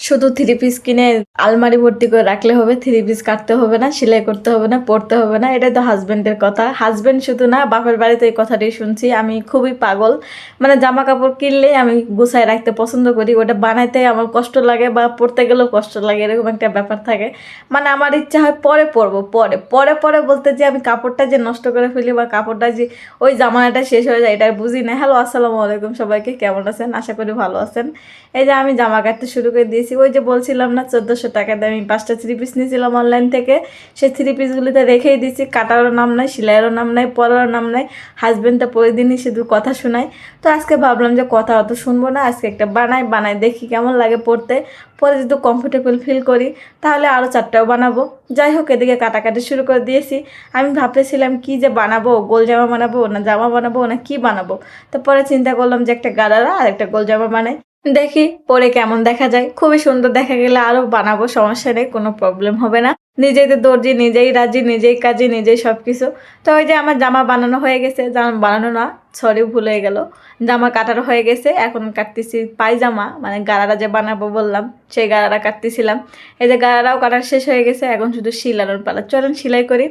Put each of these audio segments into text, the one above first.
শুধু three piece কিনে আলমারি ভর্তি করে রাখলে হবে, থ্রি পিস কাটতে হবে না, সেলাই করতে হবে না, পরতে হবে না। এটাই তো হাজবেন্ডের কথা। হাজবেন্ড শুধু না, বাপের বাড়িতে এই কথাটাই শুনছি। আমি খুবই পাগল, মানে জামা কাপড় কিনলেই আমি গুছায় রাখতে পছন্দ করি। ওটা বানাইতে আমার কষ্ট লাগে বা পরতে গেলেও কষ্ট লাগে, এরকম একটা ব্যাপার থাকে। মানে আমার ইচ্ছা হয় পরে পরবো, পরে পরে পরে বলতে যে আমি কাপড়টা যে নষ্ট করে ফেলি বা কাপড়টা যে ওই জামাটা শেষ হয়ে যায়, এটা বুঝি না। হ্যালো, আসসালামু আলাইকুম সবাইকে, কেমন আছেন? আশা করি ভালো আছেন। এই যে আমি জামা কাটতে শুরু করে দিয়েছি। ওই যে বলছিলাম না 1400 টাকা দিয়ে আমি 5টা থ্রি পিস নিয়েছিলাম অনলাইন থেকে, সেই থ্রি পিসগুলিতে রেখেই দিয়েছি। কাটারও নাম নাই, সেলাইয়েরও নাম নাই, পরারও নাম নাই। হাজব্যান্ড তো প্রতিদিনই শুধু কথা শোনায়। তো আজকে ভাবলাম যে কথা অত শুনবো না, আজকে একটা বানাই বানাই দেখি কেমন লাগে পড়তে। পরে যদি কমফোর্টেবল ফিল করি তাহলে আরও 4টাও বানাবো। যাই হোক, এদিকে কাটাকাটি শুরু করে দিয়েছি। আমি ভাবতেছিলাম কি যে বানাবো, গোল জামা বানাবো না জামা বানাবো না কি বানাবো। তো পরে চিন্তা করলাম যে একটা গারারা আর একটা গোল জামা বানাই, দেখি পরে কেমন দেখা যায়। খুবই সুন্দর দেখা গেলে আরো বানাবো, সমস্যা নেই, কোনো প্রবলেম হবে না। নিজেই তো দর্জি, নিজেই রাজি, নিজেই কাজে, নিজেই সবকিছু। তো ওই যে আমার জামা বানানো হয়ে গেছে, জামা বানানো না, সরি ভুল হয়ে গেল, জামা কাটার হয়ে গেছে। এখন কাটতেছি পায়জামা, মানে গারারা যে বানাবো বললাম সেই গারারা কাটতেছিলাম। এই যে গারারাও কাটার শেষ হয়ে গেছে, এখন শুধু সেলানোর পালা। চলেন সেলাই করি।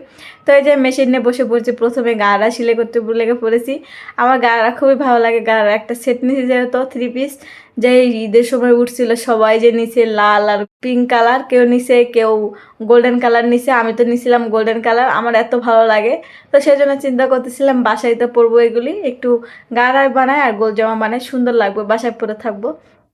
তো এই যে মেশিনে বসে পড়েছি, প্রথমে গারারা সেলাই করতে লেগে পড়েছি। আমার গারারা খুবই ভালো লাগে। গারারা একটা সেট নিয়েছি যেহেতু থ্রি পিস, যে ঈদের সময় উঠছিল সবাই, যে নিচে লাল আর পিঙ্ক কালার, কেউ নিচে কেউ গোল্ডেন কালার নিচে, আমি তো নিছিলাম গোল্ডেন কালার। আমার এত ভালো লাগে, তো সেই জন্য চিন্তা করতেছিলাম বাসায় তো পরবো এগুলি, একটু গাড়ায় বানায় আর গোল জামা বানায়, সুন্দর লাগবে, বাসায় পরে থাকবো।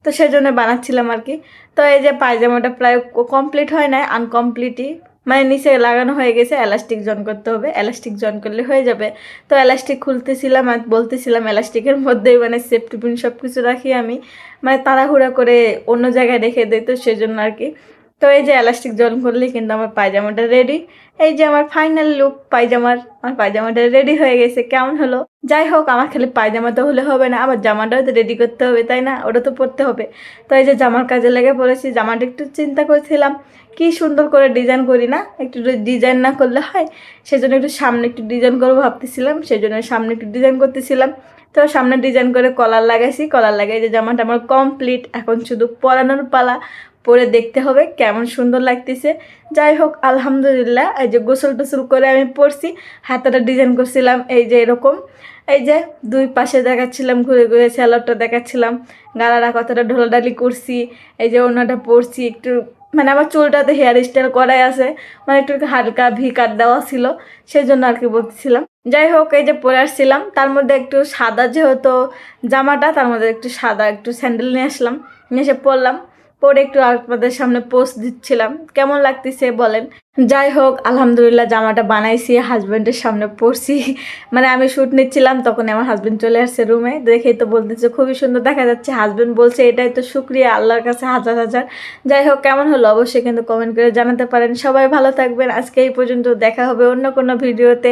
তো সেই জন্য বানাচ্ছিলাম আর কি। তো এই যে পায়জামাটা প্রায় কমপ্লিট হয় না, আনকমপ্লিটই, মানে নিচে লাগানো হয়ে গেছে। এলাস্টিক জয়েন করতে হবে, এলাস্টিক জয়েন করলে হয়ে যাবে। তো এলাস্টিক খুলতেছিলাম আর বলতেছিলাম, এলাস্টিকের মধ্যেই মানে সেফটি পিন সব কিছু রাখি আমি, মানে তাড়াহুড়া করে অন্য জায়গায় রেখে দিই, তো সেই জন্য আর কি। তো এই যে এলাস্টিক জয়েন করলেই কিন্তু আমার পায়জামাটা রেডি। এই যে আমার ফাইনাল লুক পায়জামার, আমার পায়জামাটা রেডি হয়ে গেছে। কেমন হলো? যাই হোক, আমার খালি পায়জামা তো হলে হবে না, আমার জামাটাও তো রেডি করতে হবে, তাই না? ওটা তো পরতে হবে। তো এই যে জামার কাজে লেগে পড়েছি। জামাটা একটু চিন্তা করছিলাম কি সুন্দর করে ডিজাইন করি না, একটু ডিজাইন না করলে হয়। সেজন্য একটু সামনে একটু ডিজাইন করবো ভাবতেছিলাম, সেই জন্য সামনে একটু ডিজাইন করতেছিলাম। তো সামনে ডিজাইন করে কলার লাগাইছি, কলার লাগাই যে জামাটা আমার কমপ্লিট। এখন শুধু পরানোর পালা, পরে দেখতে হবে কেমন সুন্দর লাগতেছে। যাই হোক, আলহামদুলিল্লাহ। এই যে গোসল টোসল করে আমি পরছি, হাতাটা ডিজাইন করছিলাম এই যে এরকম। এই যে দুই পাশে দেখাচ্ছিলাম, ঘুরে ঘুরে স্যালোডটা দেখাচ্ছিলাম, গালারা কতটা ঢোলাঢালি করছি। এই যে অন্যটা পরছি একটু, মানে আমার চুলটাতে হেয়ার স্টাইল করাই আছে, মানে একটু হালকা ভি কাট দেওয়া ছিল, সেই জন্য আর কি বলতেছিলাম। যাই হোক, এই যে পরে আসছিলাম, তার মধ্যে একটু সাদা যেহেতু জামাটা, তার মধ্যে একটু সাদা একটু স্যান্ডেল নিয়ে আসলাম, নিয়ে এসে পরলাম। পরে একটু আপনাদের সামনে পোস্ট দিচ্ছিলাম, কেমন লাগতেছে বলেন। যাই হোক, আলহামদুলিল্লাহ জামাটা বানাইছি, হাজব্যান্ডের সামনে পরছি। মানে আমি শ্যুট নিচ্ছিলাম, তখন আমার হাজব্যান্ড চলে আসছে রুমে, দেখেই তো বলতেছে খুবই সুন্দর দেখা যাচ্ছে। হাজব্যান্ড বলছে এটাই তো শুক্রিয়া, আল্লাহর কাছে হাজার হাজার। যাই হোক, কেমন হলো অবশ্যই কিন্তু কমেন্ট করে জানাতে পারেন। সবাই ভালো থাকবেন, আজকে এই পর্যন্ত, দেখা হবে অন্য কোনো ভিডিওতে।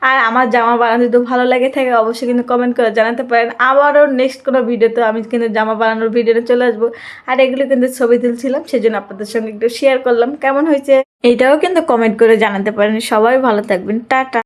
আর আমার জামা বানানো যদি ভালো লাগে থাকে অবশ্যই কিন্তু কমেন্ট করে জানাতে পারেন। আবারও নেক্সট কোনো ভিডিওতে আমি কিন্তু জামা বানানোর ভিডিওতে চলে আসবো। আর এগুলো কিন্তু ছবি তুলছিলাম, সেজন্য আপনাদের সঙ্গে একটু শেয়ার করলাম। কেমন হয়েছে এটাও কিন্তু কমেন্ট করে জানাতে পারেন। সবাই ভালো থাকবেন, টাটা।